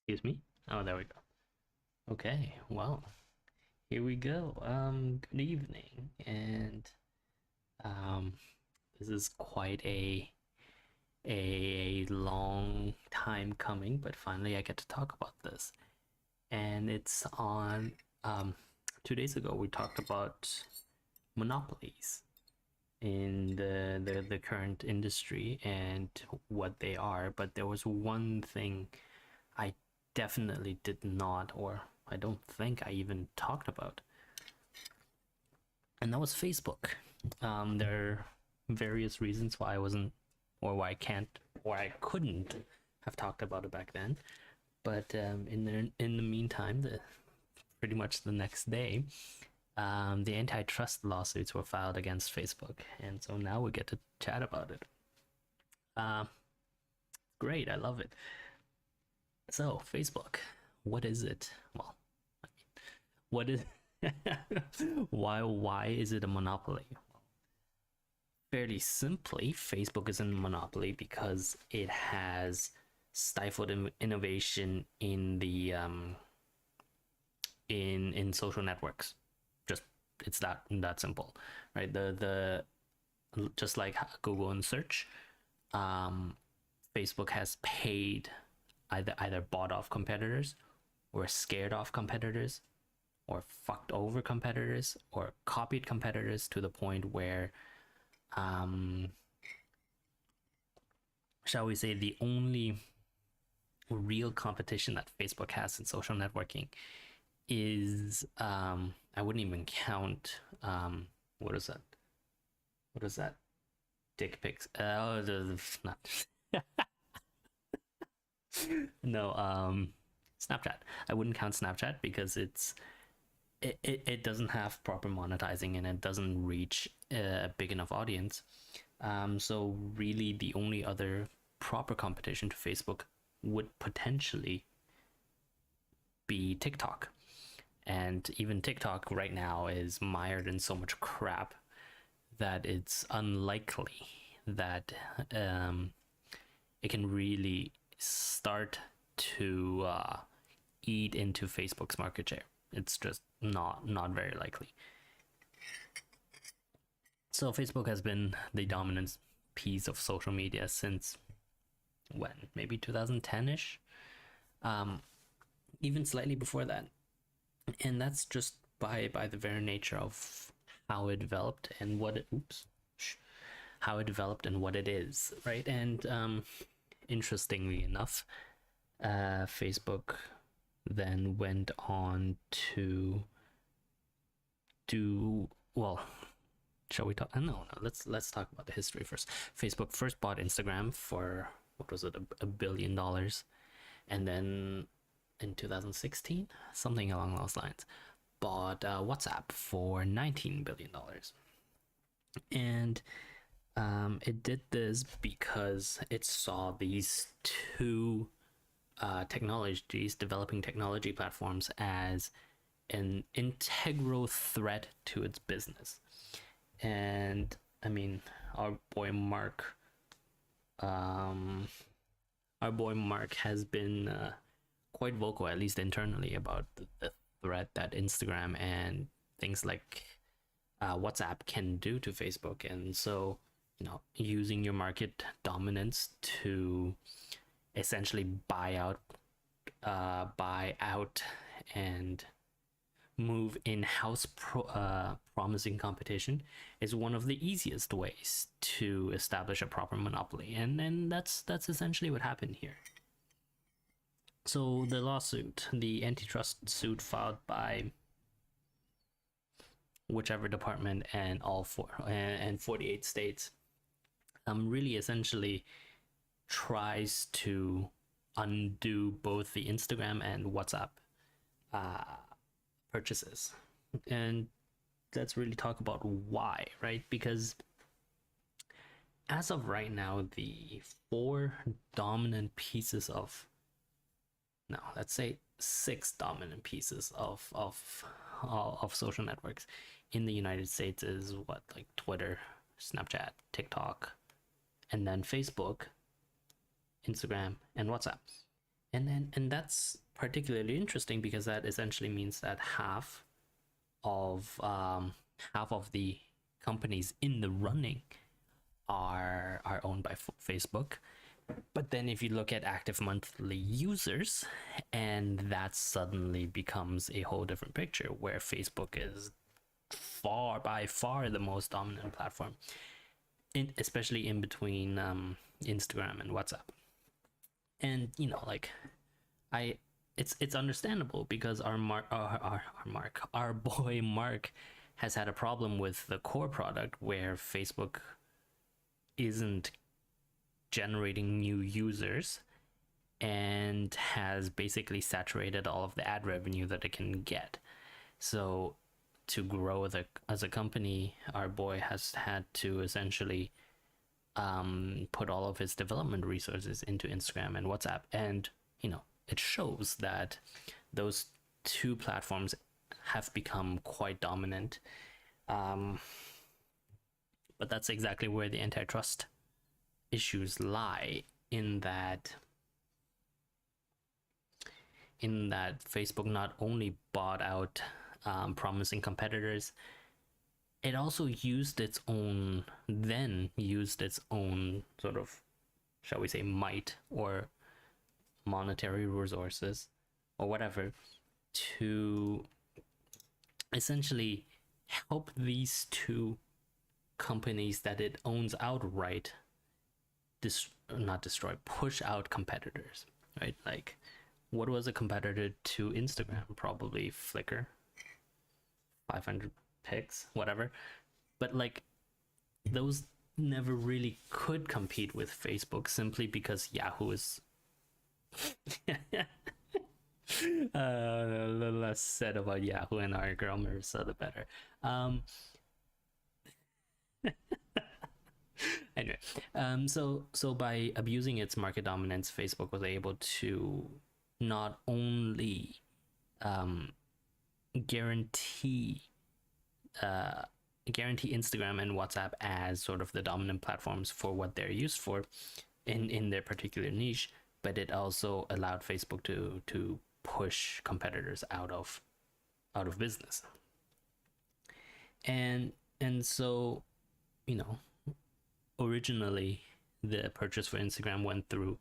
Excuse me. Oh, there we go. Okay, well, here we go. Good evening, and um, this is quite a long time coming, but finally I get to talk about this. And it's on 2 days ago we talked about monopolies in the current industry and what they are, but there was one thing I definitely did not, or I don't think I even talked about, and that was Facebook. There are various reasons why I wasn't, or why I can't, or I couldn't have talked about it back then. But in the meantime, pretty much the next day, the antitrust lawsuits were filed against Facebook, and so now we get to chat about it. Uh, Great, I love it. So, Facebook, what is it? Well, what is why is it a monopoly? Fairly simply, Facebook is a monopoly because it has stifled innovation in the in social networks. Just it's that simple, right? The just like Google and search, um, Facebook has paid either bought off competitors, or scared off competitors, or fucked over competitors, or copied competitors to the point where, um, shall we say, the only real competition that Facebook has in social networking is, I wouldn't even count, what is that? What is that? Dick pics. Not no. Snapchat. I wouldn't count Snapchat because it doesn't have proper monetizing and it doesn't reach a big enough audience. So really, the only other proper competition to Facebook would potentially be TikTok. And even TikTok right now is mired in so much crap that it's unlikely that it can really start to eat into Facebook's market share. It's just not very likely. So Facebook has been the dominant piece of social media since when? Maybe 2010ish, um, even slightly before that, and that's just by the very nature of how it developed and what it how it developed and what it is, right? And interestingly enough, Facebook then went on to do well. Shall we talk? No. Let's talk about the history first. Facebook first bought Instagram for, what was it, $1 billion, and then in 2016, something along those lines, bought WhatsApp for $19 billion, and it did this because it saw these two technologies, developing technology platforms, as an integral threat to its business. And I mean, our boy Mark, um, our boy Mark has been quite vocal, at least internally, about the threat that Instagram and things like WhatsApp can do to Facebook. And so, using your market dominance to essentially buy out, and move in-house promising competition is one of the easiest ways to establish a proper monopoly, and then that's essentially what happened here. So the lawsuit, the antitrust suit filed by whichever department and all 48 states, really essentially tries to undo both the Instagram and WhatsApp uh, purchases. And let's really talk about why, right? Because as of right now, the four dominant pieces of, no, let's say six dominant pieces of social networks in the United States is what, like Twitter, Snapchat, TikTok, and then Facebook, Instagram, and WhatsApp. And that's particularly interesting because that essentially means that of half of the companies in the running are owned by Facebook. But then if you look at active monthly users, and that suddenly becomes a whole different picture where Facebook is by far the most dominant platform, especially in between Instagram and WhatsApp. And like I it's understandable because our boy Mark has had a problem with the core product where Facebook isn't generating new users and has basically saturated all of the ad revenue that it can get. So to grow as a company, our boy has had to essentially put all of his development resources into Instagram and WhatsApp, and it shows that those two platforms have become quite dominant. But that's exactly where the antitrust issues lie, in that Facebook not only bought out promising competitors, it also used its own sort of, shall we say, might or monetary resources or whatever to essentially help these two companies that it owns outright push out competitors, right? Like, what was a competitor to Instagram? Probably Flickr, 500 pics, whatever. But like, those never really could compete with Facebook simply because Yahoo is a little less said about Yahoo and our girl Marissa, the better. Anyway, so by abusing its market dominance, Facebook was able to not only guarantee Instagram and WhatsApp as sort of the dominant platforms for what they're used for in their particular niche, but it also allowed Facebook to push competitors out of business. And so, originally the purchase for Instagram went through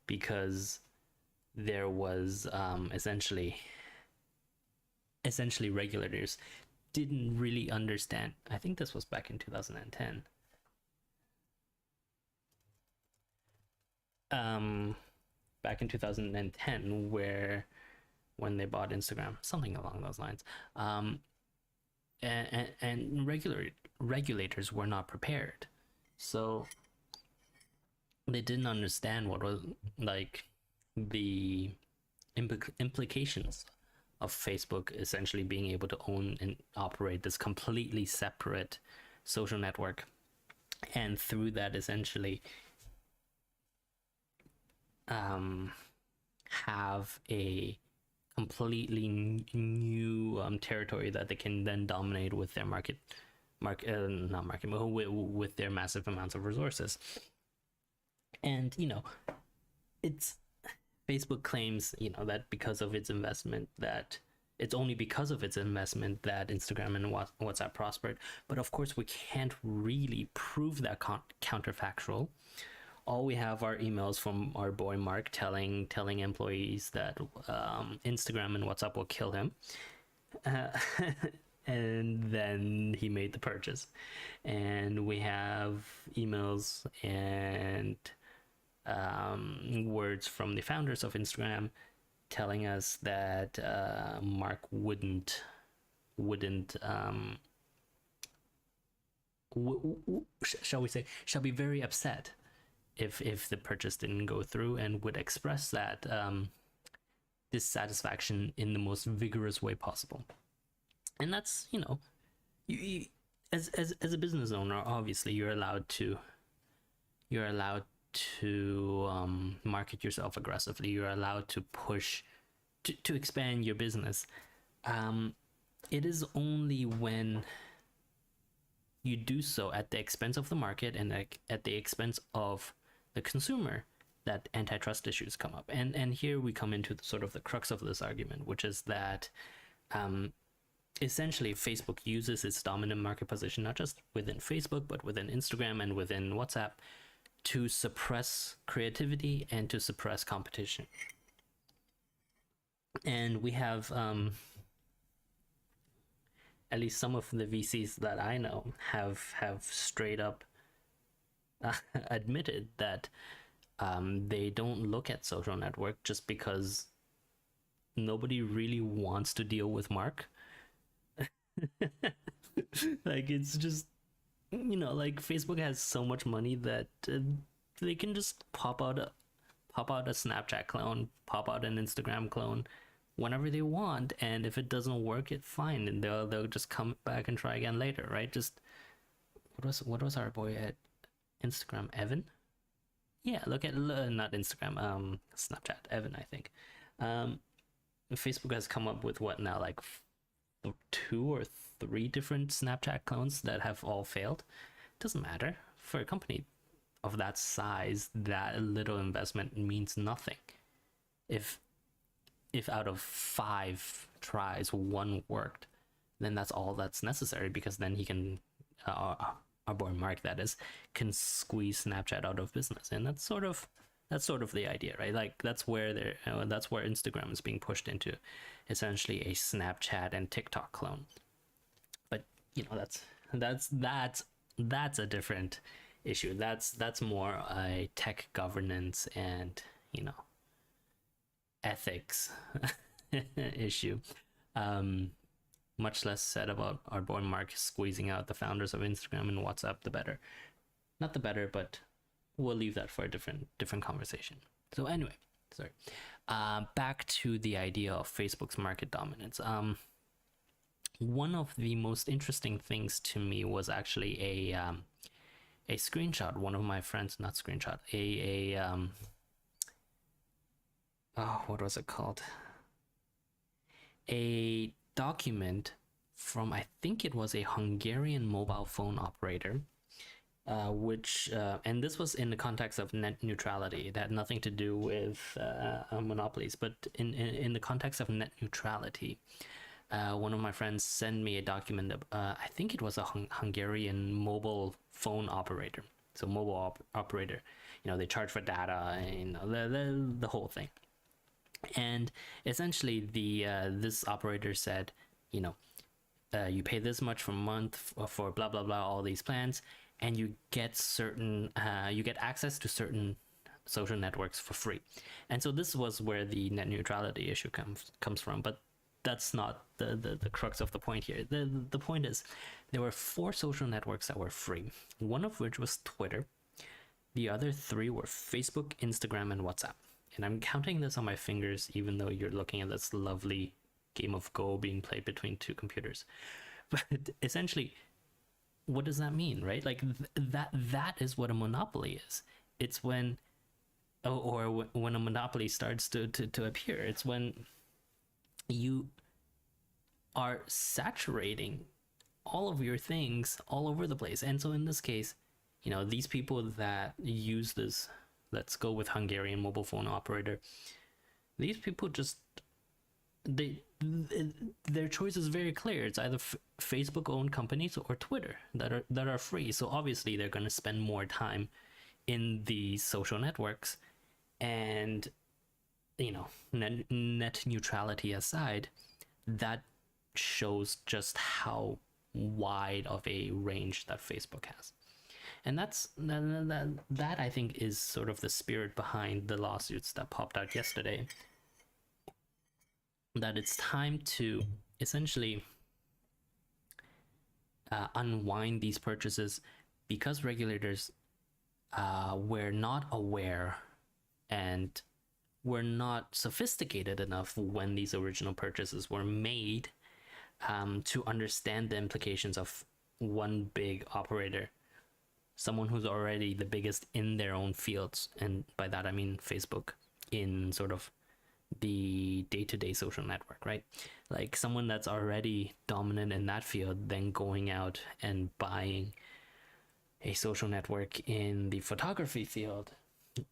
because there was essentially regulators didn't really understand. I think this was back in 2010. Back in 2010, when they bought Instagram, something along those lines. And regulators were not prepared, so they didn't understand what was like the implications of Facebook essentially being able to own and operate this completely separate social network, and through that essentially have a completely new territory that they can then dominate with their with their massive amounts of resources. And it's Facebook claims that because of its investment, that it's only because of its investment that Instagram and WhatsApp prospered. But of course, we can't really prove that counterfactual. All we have are emails from our boy Mark telling employees that Instagram and WhatsApp will kill him. And then he made the purchase. And we have emails and words from the founders of Instagram telling us that Mark shall be very upset if the purchase didn't go through, and would express that dissatisfaction in the most vigorous way possible. And that's you as a business owner, obviously you're allowed to market yourself aggressively. You're allowed to push to expand your business. It is only when you do so at the expense of the market and at the expense of the consumer that antitrust issues come up. And here we come into sort of the crux of this argument, which is that essentially Facebook uses its dominant market position, not just within Facebook, but within Instagram and within WhatsApp, to suppress creativity and to suppress competition. And we have at least some of the VCs that I know have straight up admitted that they don't look at social network just because nobody really wants to deal with Mark. Like, it's just, like, Facebook has so much money that they can just pop out a Snapchat clone, pop out an Instagram clone whenever they want, and if it doesn't work, it's fine, and they'll just come back and try again later, right? Just what was our boy at Instagram, Evan? Yeah, look at not Instagram, Snapchat, Evan, I think. Facebook has come up with what now, like 2 or 3 different Snapchat clones that have all failed. Doesn't matter. For a company of that size, that little investment means nothing. If out of 5 tries 1 worked, then that's all that's necessary, because then he can our boy Mark, that is, can squeeze Snapchat out of business. And that's sort of the idea, right? Like, that's where Instagram is being pushed into, essentially a Snapchat and TikTok clone. But that's a different issue. That's more a tech governance and ethics issue. Much less said about our boy Mark squeezing out the founders of Instagram and WhatsApp. The better, not the better, but we'll leave that for a different conversation. So anyway, sorry. Back to the idea of Facebook's market dominance. One of the most interesting things to me was actually a screenshot. One of my friends, not screenshot, what was it called? A document from, I think it was a Hungarian mobile phone operator, which and this was in the context of net neutrality. It had nothing to do with monopolies, but in the context of net neutrality, one of my friends sent me a document. I think it was a Hungarian mobile phone operator. So mobile operator, they charge for data, and the whole thing. And essentially, this operator said, you pay this much per month for blah blah blah, all these plans, and you get access to certain social networks for free. And so this was where the net neutrality issue comes from. But that's not the crux of the point here. The point is, there were 4 social networks that were free, one of which was Twitter. The other 3 were Facebook, Instagram, and WhatsApp. And I'm counting this on my fingers, even though you're looking at this lovely game of Go being played between 2 computers. But essentially, what does that mean, right? Like, that is what a monopoly is. It's when a monopoly starts to appear. It's when you are saturating all of your things all over the place. And so in this case, these people that use this, let's go with Hungarian mobile phone operator, these people just, their choice is very clear. It's either Facebook owned companies or Twitter that are free. So obviously they're going to spend more time in these social networks. And net neutrality aside, that shows just how wide of a range that Facebook has. And that I think is sort of the spirit behind the lawsuits that popped out yesterday. That it's time to essentially unwind these purchases, because regulators were not aware and were not sophisticated enough when these original purchases were made to understand the implications of one big operator, someone who's already the biggest in their own fields. And by that I mean Facebook, in sort of the day-to-day social network, right? Like, someone that's already dominant in that field, then going out and buying a social network in the photography field,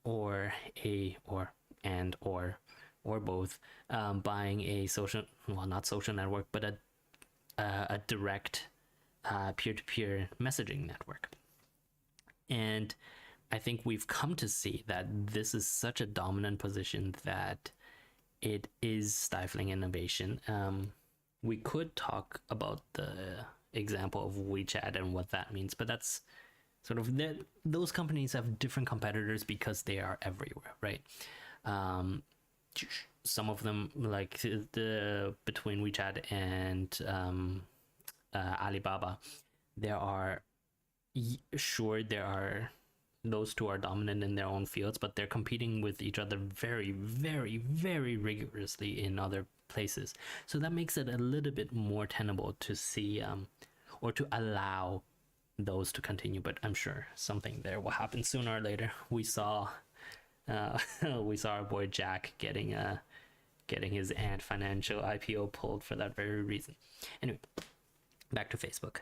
or or both, buying a social, well, not social network, but a direct peer-to-peer messaging network. And I think we've come to see that this is such a dominant position that it is stifling innovation. We could talk about the example of WeChat and what that means, but that's sort of that. Those companies have different competitors because they are everywhere, right? Some of them, like the between WeChat and Alibaba, there are, sure, there are, those two are dominant in their own fields, but they're competing with each other very, very, very rigorously in other places. So that makes it a little bit more tenable to see, or to allow those to continue. But I'm sure something there will happen sooner or later. We saw, we saw our boy Jack getting his Ant Financial IPO pulled for that very reason. Anyway, back to Facebook.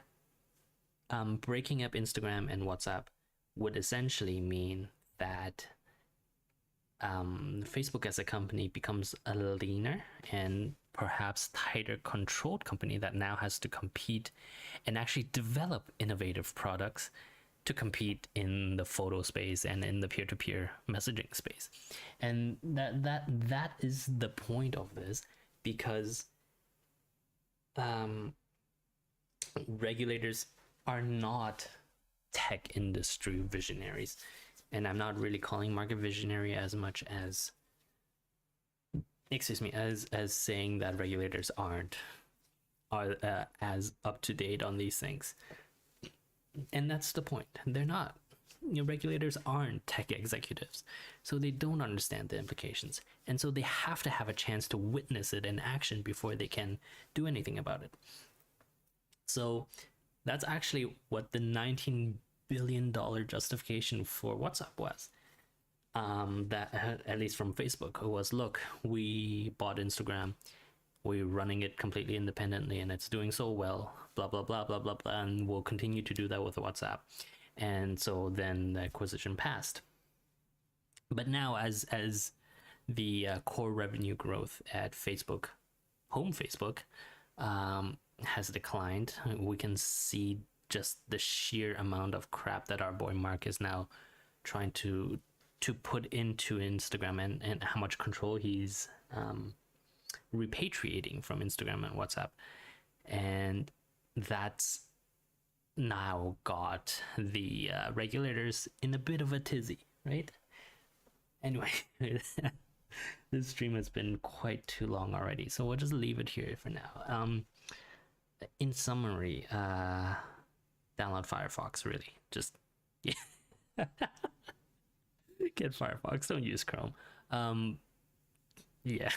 Breaking up Instagram and WhatsApp would essentially mean that Facebook as a company becomes a leaner and perhaps tighter controlled company that now has to compete and actually develop innovative products to compete in the photo space and in the peer-to-peer messaging space. And that is the point of this, because regulators are not tech industry visionaries, and I'm not really calling market visionary as much as, excuse me, as saying that regulators are as up to date on these things. And that's the point. They're not. Regulators aren't tech executives, so they don't understand the implications, and so they have to have a chance to witness it in action before they can do anything about it. So that's actually what the $19 billion justification for WhatsApp was. That, at least from Facebook, was, look, we bought Instagram, we're running it completely independently, and it's doing so well, blah blah blah blah blah blah, and we'll continue to do that with WhatsApp. And so then the acquisition passed. But now, as the core revenue growth at Facebook, home Facebook, has declined, we can see just the sheer amount of crap that our boy Mark is now trying to put into Instagram, and how much control he's repatriating from Instagram and WhatsApp. And that's now got the regulators in a bit of a tizzy, right? Anyway, this stream has been quite too long already, so we'll just leave it here for now. In summary, download Firefox, really. Just, yeah. Get Firefox, don't use Chrome. Yeah.